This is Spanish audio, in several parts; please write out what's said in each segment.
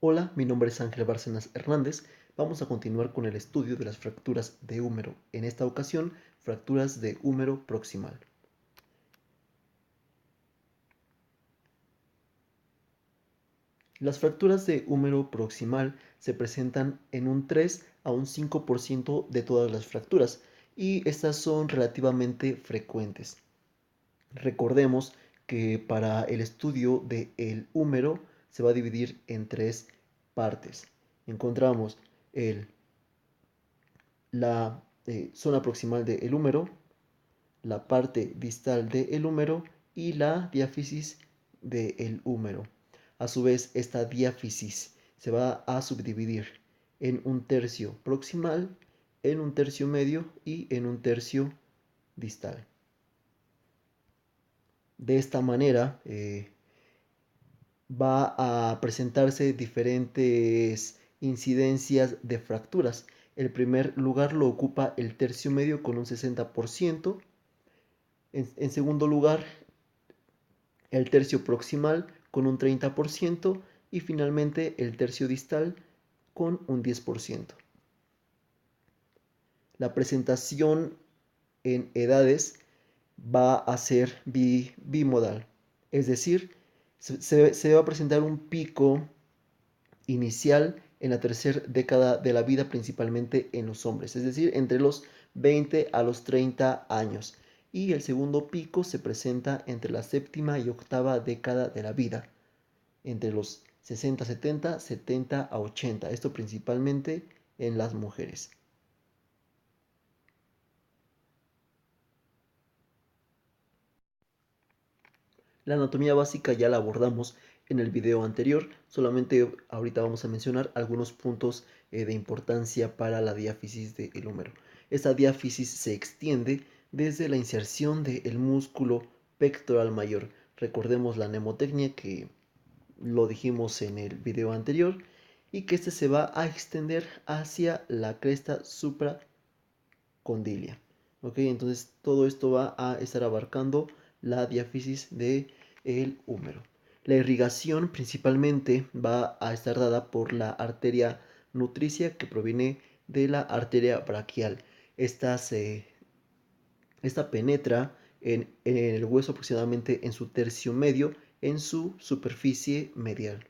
Hola, mi nombre es Ángel Bárcenas Hernández. Vamos a continuar con el estudio de las fracturas de húmero. En esta ocasión, fracturas de húmero proximal. Las fracturas de húmero proximal se presentan en un 3 a un 5% de todas las fracturas y estas son relativamente frecuentes. Recordemos que para el estudio del húmero se va a dividir en tres partes. Encontramos el la zona proximal del húmero, la parte distal del húmero y la diáfisis del húmero. A su vez, esta diáfisis se va a subdividir en un tercio proximal, en un tercio medio y en un tercio distal. De esta manera va a presentarse diferentes incidencias de fracturas. El primer lugar lo ocupa el tercio medio con un 60%. En segundo lugar, el tercio proximal con un 30% y finalmente el tercio distal con un 10%. La presentación en edades va a ser bimodal, es decir, se va a presentar un pico inicial en la tercera década de la vida, principalmente en los hombres, es decir, entre los 20 a los 30 años. Y el segundo pico se presenta entre la séptima y octava década de la vida, entre los 60, 70, 70 a 80, esto principalmente en las mujeres. La anatomía básica ya la abordamos en el video anterior, solamente ahorita vamos a mencionar algunos puntos de importancia para la diáfisis del húmero. Esta diáfisis se extiende desde la inserción del músculo pectoral mayor. Recordemos la mnemotecnia que lo dijimos en el video anterior y que este se va a extender hacia la cresta supracondilia. ¿Ok? Entonces todo esto va a estar abarcando la diáfisis del húmero. La irrigación principalmente va a estar dada por la arteria nutricia que proviene de la arteria braquial. Esta penetra en el hueso aproximadamente en su tercio medio en su superficie medial.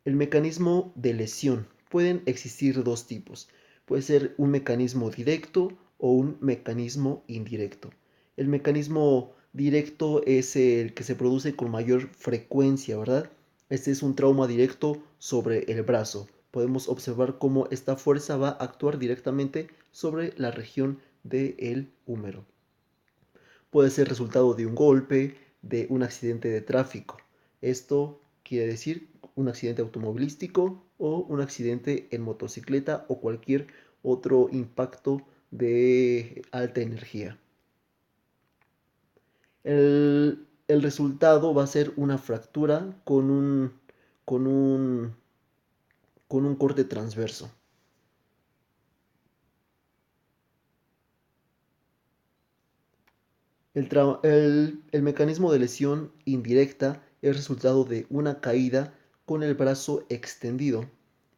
El mecanismo de lesión. Pueden existir dos tipos. Puede ser un mecanismo directo o un mecanismo indirecto. El mecanismo directo es el que se produce con mayor frecuencia, ¿verdad? Este es un trauma directo sobre el brazo. Podemos observar cómo esta fuerza va a actuar directamente sobre la región del húmero. Puede ser resultado de un golpe, de un accidente de tráfico. Esto quiere decir un accidente automovilístico o un accidente en motocicleta o cualquier otro impacto de alta energía. El resultado va a ser una fractura con un, con un corte transverso. El mecanismo de lesión indirecta es resultado de una caída con el brazo extendido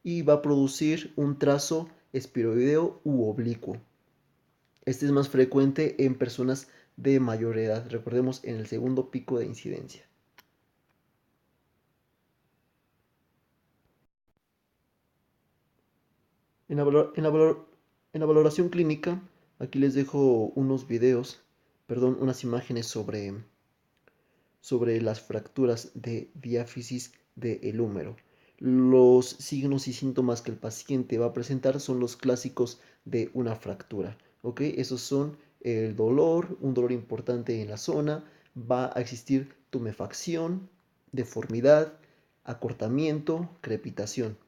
y va a producir un trazo espiroideo u oblicuo. Este es más frecuente en personas de mayor edad, recordemos en el segundo pico de incidencia. En la, en la valoración clínica, aquí les dejo unos videos, perdón, unas imágenes sobre las fracturas de diáfisis del húmero. Los signos y síntomas que el paciente va a presentar son los clásicos de una fractura. ¿Ok? Esos son el dolor, un dolor importante en la zona, va a existir tumefacción, deformidad, acortamiento, crepitación.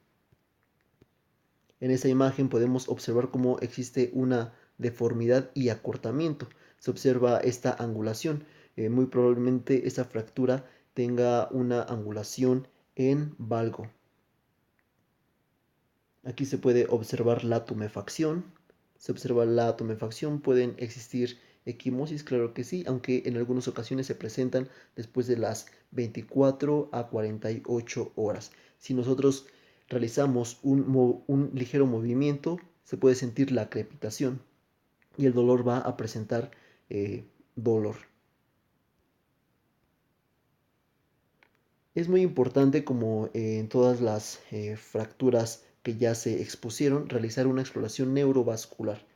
En esa imagen podemos observar cómo existe una deformidad y acortamiento. Se observa esta angulación. Muy probablemente esta fractura tenga una angulación en valgo. Aquí se puede observar la tumefacción. Se observa la tumefacción. Pueden existir Equimosis, claro que sí, aunque en algunas ocasiones se presentan después de las 24 a 48 horas. Si nosotros realizamos un ligero movimiento, se puede sentir la crepitación y el dolor va a presentar dolor. Es muy importante, como en todas las fracturas que ya se expusieron, realizar una exploración neurovascular,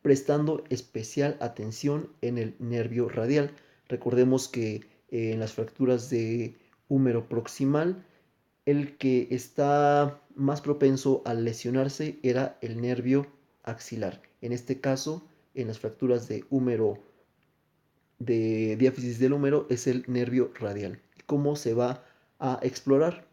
prestando especial atención en el nervio radial. Recordemos que en las fracturas de húmero proximal, el que está más propenso a lesionarse era el nervio axilar. En este caso, en las fracturas de húmero, de diáfisis del húmero, es el nervio radial. ¿Cómo se va a explorar?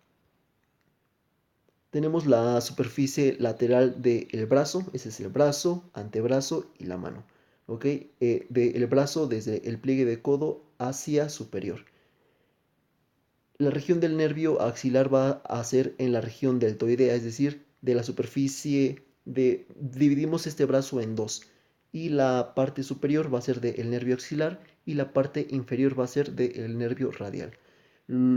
Tenemos la superficie lateral del brazo, ese es el brazo, antebrazo y la mano. ¿Ok? Del brazo desde el pliegue de codo hacia superior. La región del nervio axilar va a ser en la región deltoidea, es decir, de la superficie de... Dividimos este brazo en dos y la parte superior va a ser del nervio axilar y la parte inferior va a ser del nervio radial.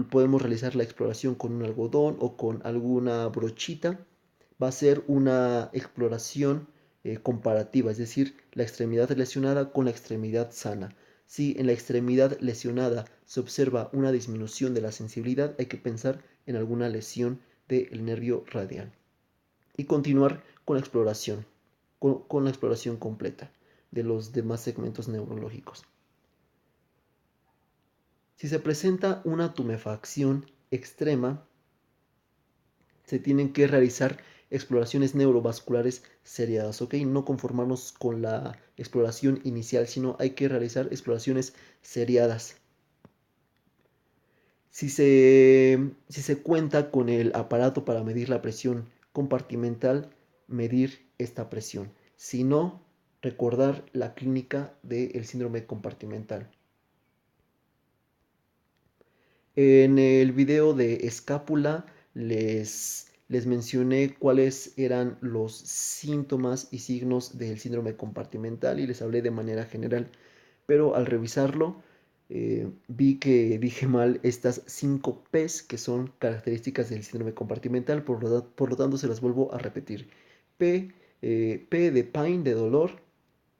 Podemos realizar la exploración con un algodón o con alguna brochita. Va a ser una exploración comparativa, es decir, la extremidad lesionada con la extremidad sana. Si en la extremidad lesionada se observa una disminución de la sensibilidad, hay que pensar en alguna lesión del nervio radial. Y continuar con la exploración, con la exploración completa de los demás segmentos neurológicos. Si se presenta una tumefacción extrema, se tienen que realizar exploraciones neurovasculares seriadas, ¿ok? No conformarnos con la exploración inicial, sino hay que realizar exploraciones seriadas. Si se cuenta con el aparato para medir la presión compartimental, medir esta presión. Si no, recordar la clínica del síndrome compartimental. En el video de escápula les mencioné cuáles eran los síntomas y signos del síndrome compartimental y les hablé de manera general, pero al revisarlo vi que dije mal estas 5 P's que son características del síndrome compartimental, por lo tanto se las vuelvo a repetir. P de pain, de dolor,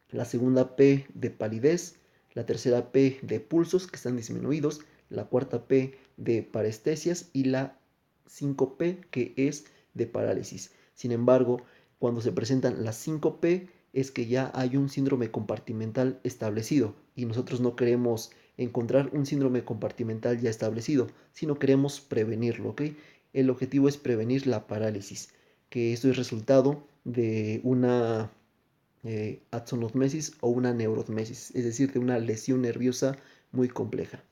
la segunda P de palidez, la tercera P de pulsos que están disminuidos, la cuarta P de parestesias y la 5P que es de parálisis. Sin embargo, cuando se presentan las 5P es que ya hay un síndrome compartimental establecido y nosotros no queremos encontrar un síndrome compartimental ya establecido, sino queremos prevenirlo, ¿ok? El objetivo es prevenir la parálisis, que esto es resultado de una axonotmesis o una neurotmesis, es decir, de una lesión nerviosa muy compleja.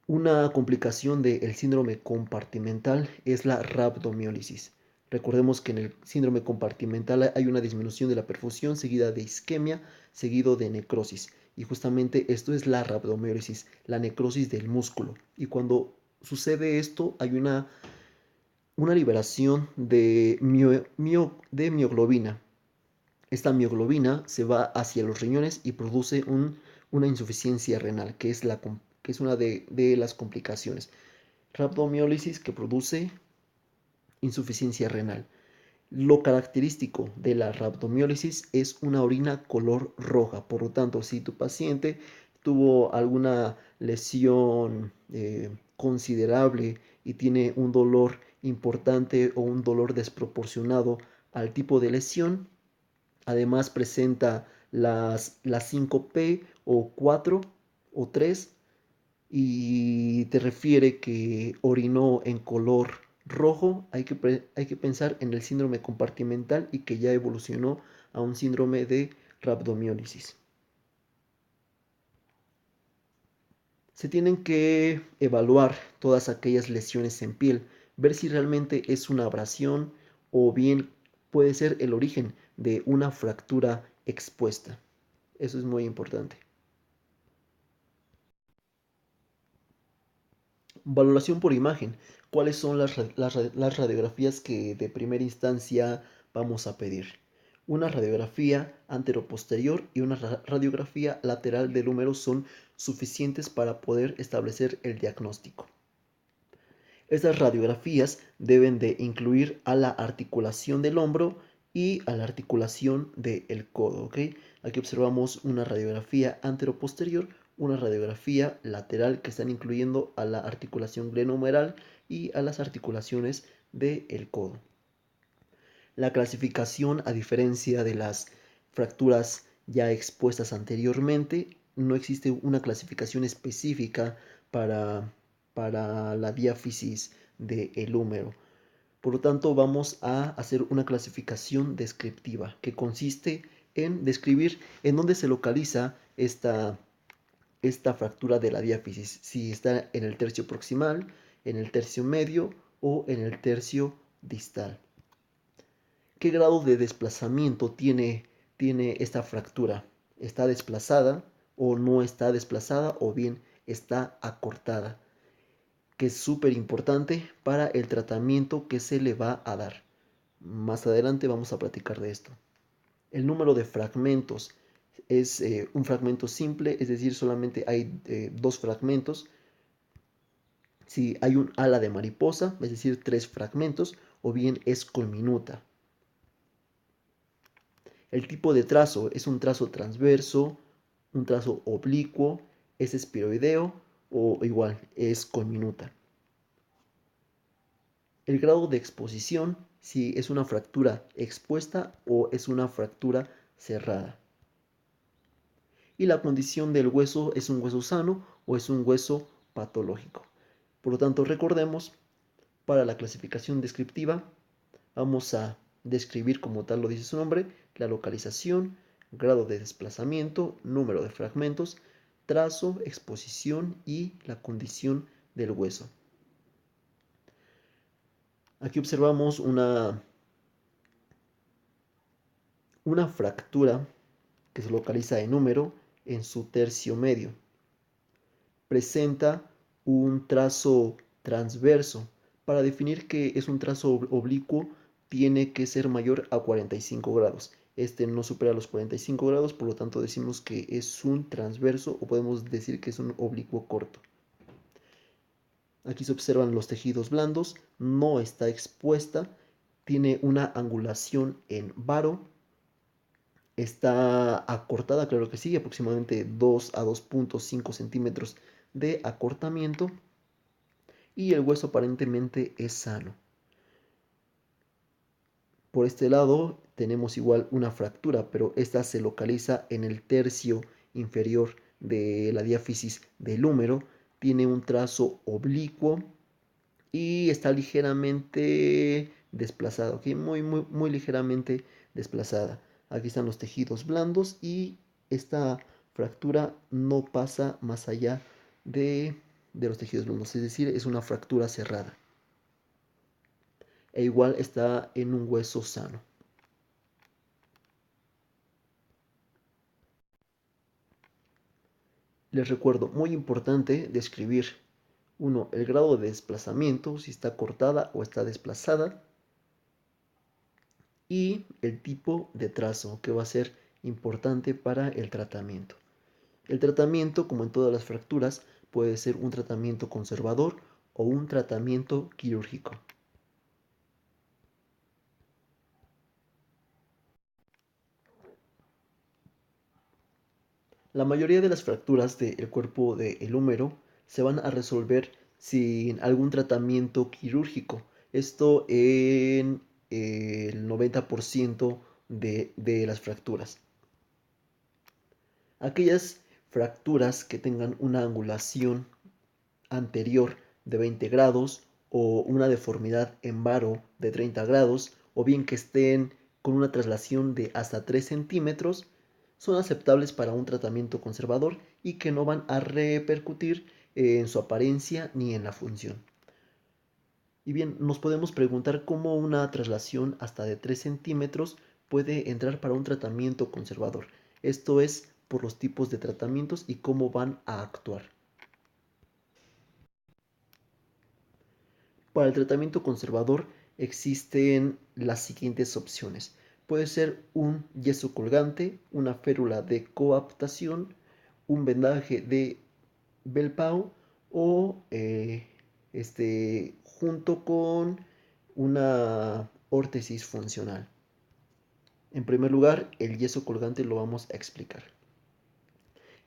Una complicación del síndrome compartimental es la rhabdomiólisis. Recordemos que en el síndrome compartimental hay una disminución de la perfusión seguida de isquemia, seguido de necrosis. Y justamente esto es la rhabdomiólisis, la necrosis del músculo. Y cuando sucede esto hay una liberación de mioglobina. Esta mioglobina se va hacia los riñones y produce una insuficiencia renal, que es una de las complicaciones. Rhabdomiólisis que produce insuficiencia renal. Lo característico de la rhabdomiólisis es una orina color roja. Por lo tanto, si tu paciente tuvo alguna lesión considerable y tiene un dolor importante o un dolor desproporcionado al tipo de lesión, además presenta las 5P o 4 o 3 y te refiere que orinó en color rojo, hay que pensar en el síndrome compartimental y que ya evolucionó a un síndrome de rhabdomiólisis. Se tienen que evaluar todas aquellas lesiones en piel, ver si realmente es una abrasión o bien puede ser el origen de una fractura expuesta. Eso es muy importante. Valoración por imagen. ¿Cuáles son las radiografías que de primera instancia vamos a pedir una radiografía anteroposterior y una radiografía lateral del húmero son suficientes para poder establecer el diagnóstico. Estas radiografías deben de incluir a la articulación del hombro y a la articulación del codo, ¿ok? Aquí observamos una radiografía anteroposterior, una radiografía lateral que están incluyendo a la articulación glenohumeral y a las articulaciones del codo. La clasificación, a diferencia de las fracturas ya expuestas anteriormente, no existe una clasificación específica para, la diáfisis del húmero. Por lo tanto, vamos a hacer una clasificación descriptiva que consiste en describir en dónde se localiza esta fractura de la diáfisis, si está en el tercio proximal, en el tercio medio o en el tercio distal. ¿Qué grado de desplazamiento tiene esta fractura? ¿Está desplazada o no está desplazada o bien está acortada? Que es súper importante para el tratamiento que se le va a dar. Más adelante vamos a platicar de esto. El número de fragmentos es un fragmento simple, es decir, solamente hay dos fragmentos. Si hay un ala de mariposa, es decir, 3 fragmentos, o bien es conminuta. El tipo de trazo es un trazo transverso, un trazo oblicuo, es espiroideo o igual es conminuta. El grado de exposición, si es una fractura expuesta o es una fractura cerrada. Y la condición del hueso, es un hueso sano o es un hueso patológico. Por lo tanto, recordemos, para la clasificación descriptiva, vamos a describir, como tal lo dice su nombre, la localización, grado de desplazamiento, número de fragmentos, trazo, exposición y la condición del hueso. Aquí observamos una fractura que se localiza en húmero en su tercio medio. Presenta un trazo transverso. Para definir que es un trazo oblicuo, tiene que ser mayor a 45 grados. Este no supera los 45 grados, por lo tanto decimos que es un transverso o podemos decir que es un oblicuo corto. Aquí se observan los tejidos blandos, no está expuesta, tiene una angulación en varo, está acortada, claro que sí, aproximadamente 2 a 2.5 centímetros de acortamiento y el hueso aparentemente es sano. Por este lado tenemos igual una fractura, pero esta se localiza en el tercio inferior de la diáfisis del húmero, tiene un trazo oblicuo y está ligeramente desplazada, ¿ok? Muy ligeramente desplazada. Aquí están los tejidos blandos y esta fractura no pasa más allá de los tejidos blandos, es decir, es una fractura cerrada. E igual está en un hueso sano. Les recuerdo, muy importante describir, 1, el grado de desplazamiento, si está cortada o está desplazada, y el tipo de trazo, que va a ser importante para el tratamiento. El tratamiento, como en todas las fracturas, puede ser un tratamiento conservador o un tratamiento quirúrgico. La mayoría de las fracturas del cuerpo del húmero se van a resolver sin algún tratamiento quirúrgico. Esto en el 90% de las fracturas. Aquellas fracturas que tengan una angulación anterior de 20 grados o una deformidad en varo de 30 grados o bien que estén con una traslación de hasta 3 centímetros son aceptables para un tratamiento conservador y que no van a repercutir en su apariencia ni en la función. Y bien, nos podemos preguntar cómo una traslación hasta de 3 centímetros puede entrar para un tratamiento conservador. Esto es por los tipos de tratamientos y cómo van a actuar. Para el tratamiento conservador existen las siguientes opciones. Puede ser un yeso colgante, una férula de coaptación, un vendaje de Belpau o junto con una órtesis funcional. En primer lugar, el yeso colgante lo vamos a explicar.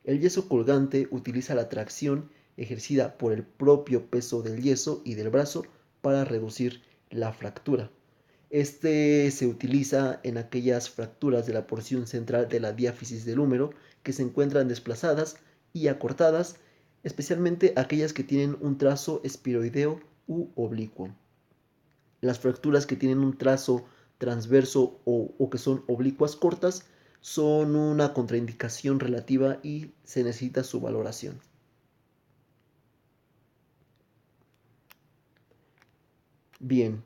El yeso colgante utiliza la tracción ejercida por el propio peso del yeso y del brazo para reducir la fractura. Este se utiliza en aquellas fracturas de la porción central de la diáfisis del húmero que se encuentran desplazadas y acortadas, especialmente aquellas que tienen un trazo espiroideo u oblicuo. Las fracturas que tienen un trazo transverso o que son oblicuas cortas son una contraindicación relativa y se necesita su valoración. Bien,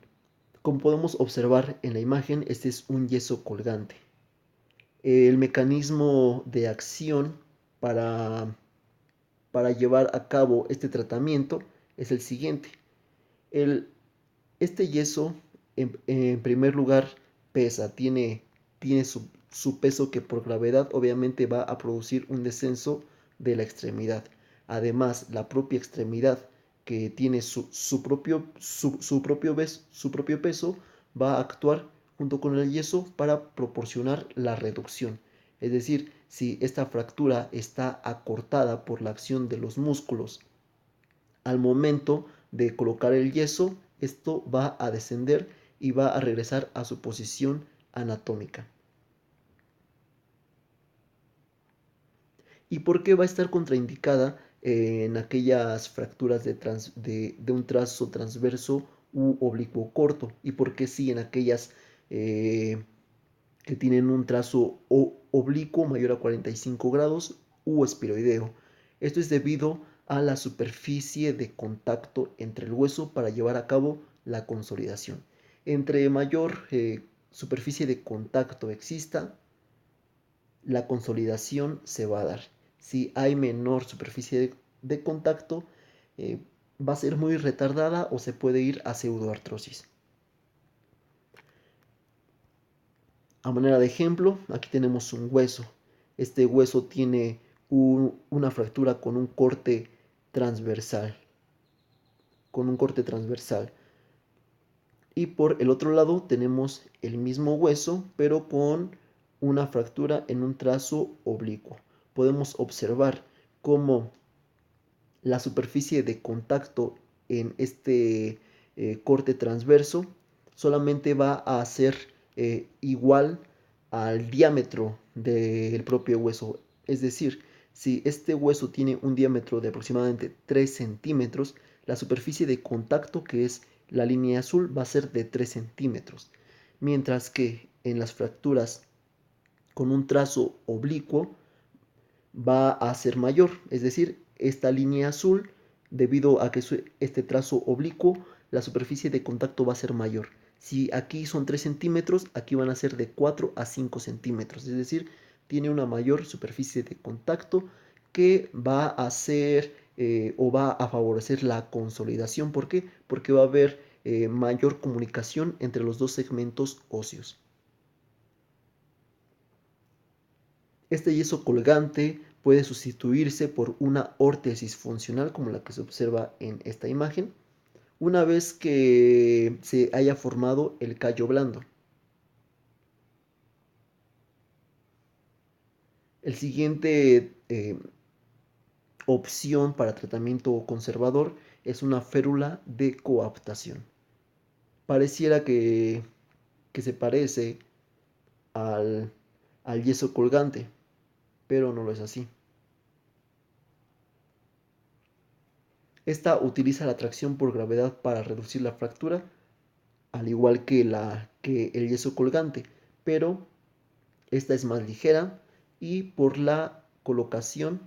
como podemos observar en la imagen, este es un yeso colgante. El mecanismo de acción para, para llevar a cabo este tratamiento es el siguiente. El, este yeso, en primer lugar, pesa, tiene su peso que por gravedad obviamente va a producir un descenso de la extremidad. Además, la propia extremidad que tiene su propio peso va a actuar junto con el yeso para proporcionar la reducción. Es decir, si esta fractura está acortada por la acción de los músculos al momento de colocar el yeso, esto va a descender y va a regresar a su posición anatómica. ¿Y por qué va a estar contraindicada en aquellas fracturas de un trazo transverso u oblicuo corto? ¿Y por qué sí en aquellas que tienen un trazo oblicuo mayor a 45 grados u espiroideo? Esto es debido a la superficie de contacto entre el hueso para llevar a cabo la consolidación. Entre mayor superficie de contacto exista, la consolidación se va a dar. Si hay menor superficie de contacto, eh, va a ser muy retardada o se puede ir a pseudoartrosis. A manera de ejemplo, aquí tenemos un hueso. Este hueso tiene una fractura con un corte transversal. Con un corte transversal. Y por el otro lado tenemos el mismo hueso, pero con una fractura en un trazo oblicuo. Podemos observar cómo la superficie de contacto en este corte transverso solamente va a ser igual al diámetro del propio hueso. Es decir, si este hueso tiene un diámetro de aproximadamente 3 centímetros, la superficie de contacto, que es la línea azul, va a ser de 3 centímetros. Mientras que en las fracturas con un trazo oblicuo va a ser mayor, es decir, esta línea azul, debido a que este trazo oblicuo, la superficie de contacto va a ser mayor. Si aquí son 3 centímetros, aquí van a ser de 4 a 5 centímetros, es decir, tiene una mayor superficie de contacto que va a hacer o va a favorecer la consolidación. ¿Por qué? Porque va a haber mayor comunicación entre los dos segmentos óseos. Este yeso colgante puede sustituirse por una órtesis funcional como la que se observa en esta imagen, una vez que se haya formado el callo blando. El siguiente opción para tratamiento conservador es una férula de coaptación. Pareciera que se parece al, al yeso colgante, pero no lo es así. Esta utiliza la tracción por gravedad para reducir la fractura, al igual que el yeso colgante, pero esta es más ligera y por la colocación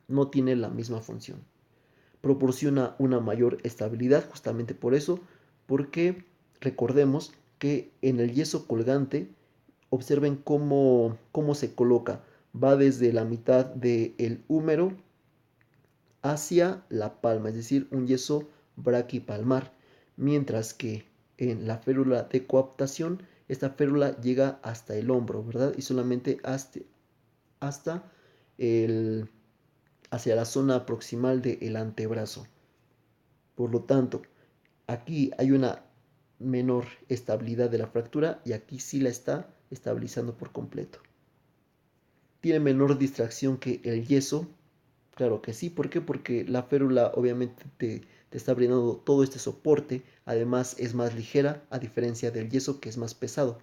no tiene la misma función. Proporciona una mayor estabilidad justamente por eso, porque recordemos que en el yeso colgante, observen cómo se coloca. Va desde la mitad del húmero hacia la palma, es decir, un yeso braquipalmar, mientras que en la férula de coaptación, esta férula llega hasta el hombro, ¿verdad? Y solamente hasta hacia la zona proximal del antebrazo. Por lo tanto, aquí hay una menor estabilidad de la fractura y aquí sí la está estabilizando por completo. ¿Tiene menor distracción que el yeso? Claro que sí. ¿Por qué? Porque la férula obviamente te está brindando todo este soporte. Además es más ligera a diferencia del yeso, que es más pesado.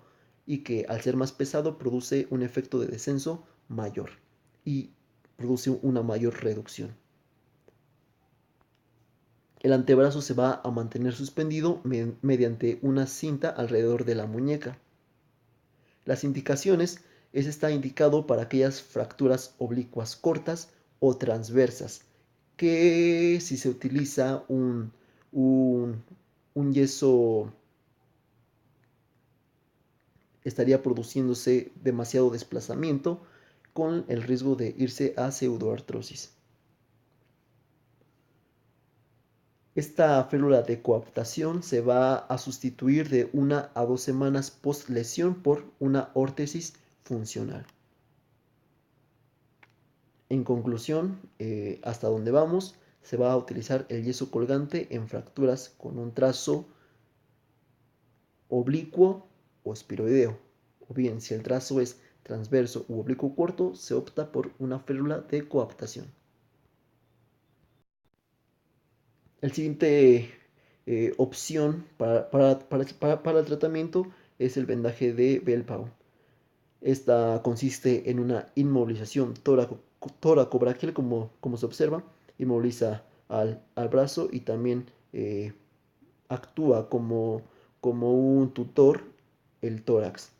Y que al ser más pesado produce un efecto de descenso mayor. Y produce una mayor reducción. El antebrazo se va a mantener suspendido mediante una cinta alrededor de la muñeca. Las indicaciones está indicado para aquellas fracturas oblicuas cortas o transversas, que si se utiliza un yeso estaría produciéndose demasiado desplazamiento con el riesgo de irse a pseudoartrosis. Esta férula de coaptación se va a sustituir de 1 a 2 semanas post lesión por una órtesis funcional. En conclusión, hasta donde vamos, se va a utilizar el yeso colgante en fracturas con un trazo oblicuo o espiroideo. O bien, si el trazo es transverso u oblicuo corto, se opta por una férula de coaptación. El siguiente opción para el tratamiento es el vendaje de Bellpaul. Esta consiste en una inmovilización tóraco-braquial, como se observa. Inmoviliza al brazo y también actúa como un tutor el tórax.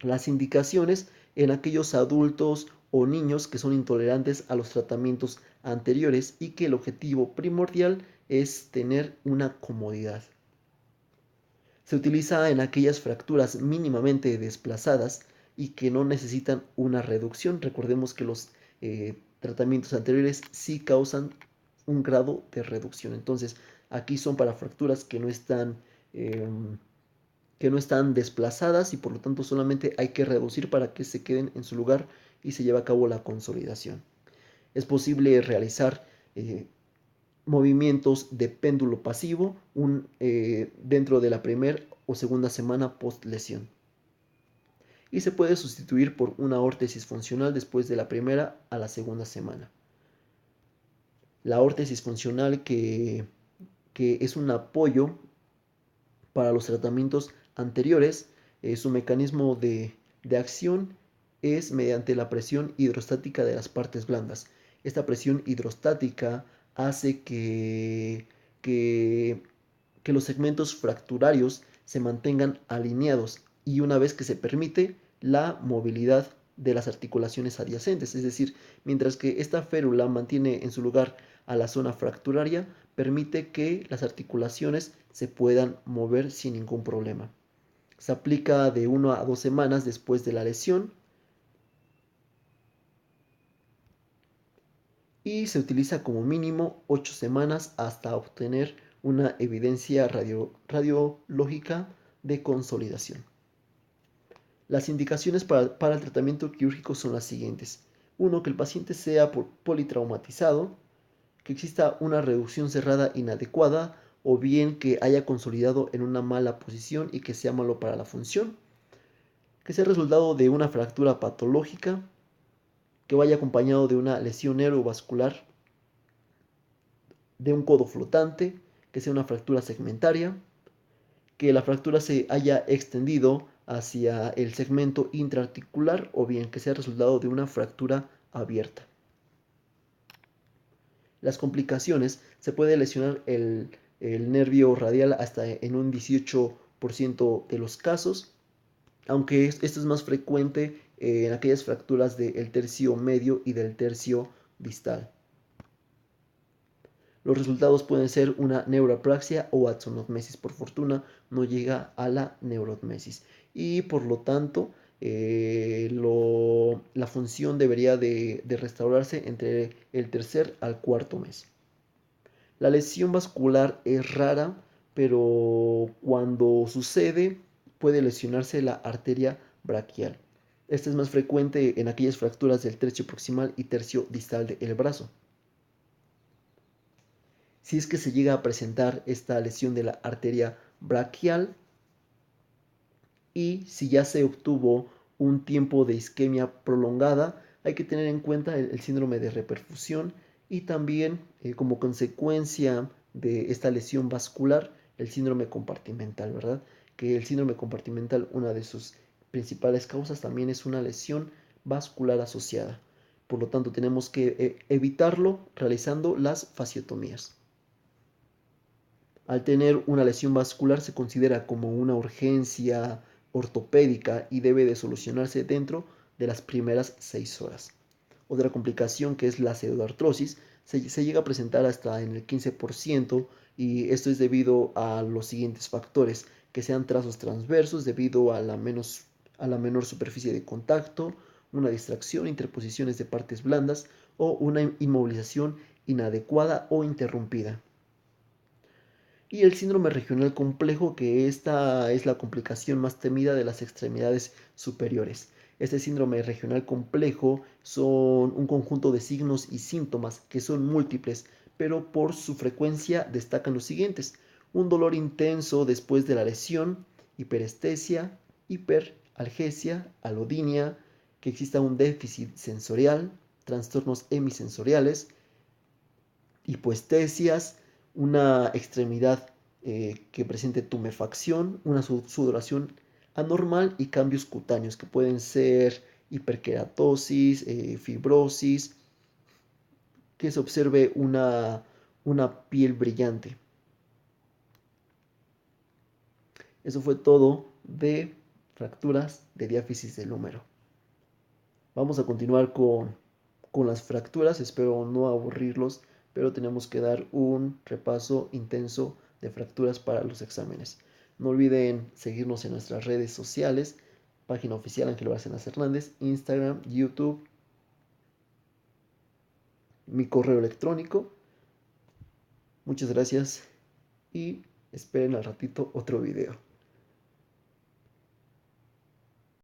Las indicaciones en aquellos adultos o niños que son intolerantes a los tratamientos anteriores y que el objetivo primordial es tener una comodidad. Se utiliza en aquellas fracturas mínimamente desplazadas y que no necesitan una reducción. Recordemos que los tratamientos anteriores sí causan un grado de reducción. Entonces, aquí son para fracturas que no están desplazadas y por lo tanto solamente hay que reducir para que se queden en su lugar y se lleve a cabo la consolidación. Es posible realizar movimientos de péndulo pasivo dentro de la primera o segunda semana post lesión. Y se puede sustituir por una órtesis funcional después de la primera a la segunda semana. La órtesis funcional que es un apoyo para los tratamientos anteriores, su mecanismo de acción es mediante la presión hidrostática de las partes blandas. Esta presión hidrostática hace que los segmentos fracturarios se mantengan alineados y una vez que se permite la movilidad de las articulaciones adyacentes, es decir, mientras que esta férula mantiene en su lugar a la zona fracturaria, permite que las articulaciones se puedan mover sin ningún problema. Se aplica de 1 a 2 semanas después de la lesión y se utiliza como mínimo 8 semanas hasta obtener una evidencia radiológica de consolidación. Las indicaciones para el tratamiento quirúrgico son las siguientes. 1. Que el paciente sea politraumatizado, que exista una reducción cerrada inadecuada o bien que haya consolidado en una mala posición y que sea malo para la función, que sea resultado de una fractura patológica, que vaya acompañado de una lesión neurovascular, de un codo flotante, que sea una fractura segmentaria, que la fractura se haya extendido hacia el segmento intraarticular o bien que sea resultado de una fractura abierta. Las complicaciones: se puede lesionar el nervio radial hasta en un 18% de los casos, aunque esto es más frecuente en aquellas fracturas del tercio medio y del tercio distal. Los resultados pueden ser una neuropraxia o axonotmesis. Por fortuna no llega a la neurotmesis y por lo tanto la función debería de restaurarse entre el tercer al cuarto mes. La lesión vascular es rara pero cuando sucede puede lesionarse la arteria braquial. Este es más frecuente en aquellas fracturas del tercio proximal y tercio distal del brazo. Si es que se llega a presentar esta lesión de la arteria braquial y si ya se obtuvo un tiempo de isquemia prolongada, hay que tener en cuenta el síndrome de reperfusión y también como consecuencia de esta lesión vascular, el síndrome compartimental, ¿verdad? Que el síndrome compartimental, una de sus principales causas también es una lesión vascular asociada. Por lo tanto, tenemos que evitarlo realizando las fasciotomías. Al tener una lesión vascular se considera como una urgencia ortopédica y debe de solucionarse dentro de las primeras 6 horas. Otra complicación que es la pseudoartrosis se llega a presentar hasta en el 15% y esto es debido a los siguientes factores, que sean trazos transversos debido a la menor superficie de contacto, una distracción, interposiciones de partes blandas o una inmovilización inadecuada o interrumpida. Y el síndrome regional complejo, que esta es la complicación más temida de las extremidades superiores. Este síndrome regional complejo son un conjunto de signos y síntomas que son múltiples, pero por su frecuencia destacan los siguientes: un dolor intenso después de la lesión, hiperestesia, hiperalgesia, alodinia, que exista un déficit sensorial, trastornos hemisensoriales, hipoestesias, una extremidad que presente tumefacción, una sudoración anormal y cambios cutáneos que pueden ser hiperkeratosis, fibrosis, que se observe una piel brillante. Eso fue todo de fracturas de diáfisis del húmero. Vamos a continuar con las fracturas, espero no aburrirlos, pero tenemos que dar un repaso intenso de fracturas para los exámenes. No olviden seguirnos en nuestras redes sociales, página oficial Ángel Bárcenas Hernández, Instagram, YouTube, mi correo electrónico. Muchas gracias y esperen al ratito otro video.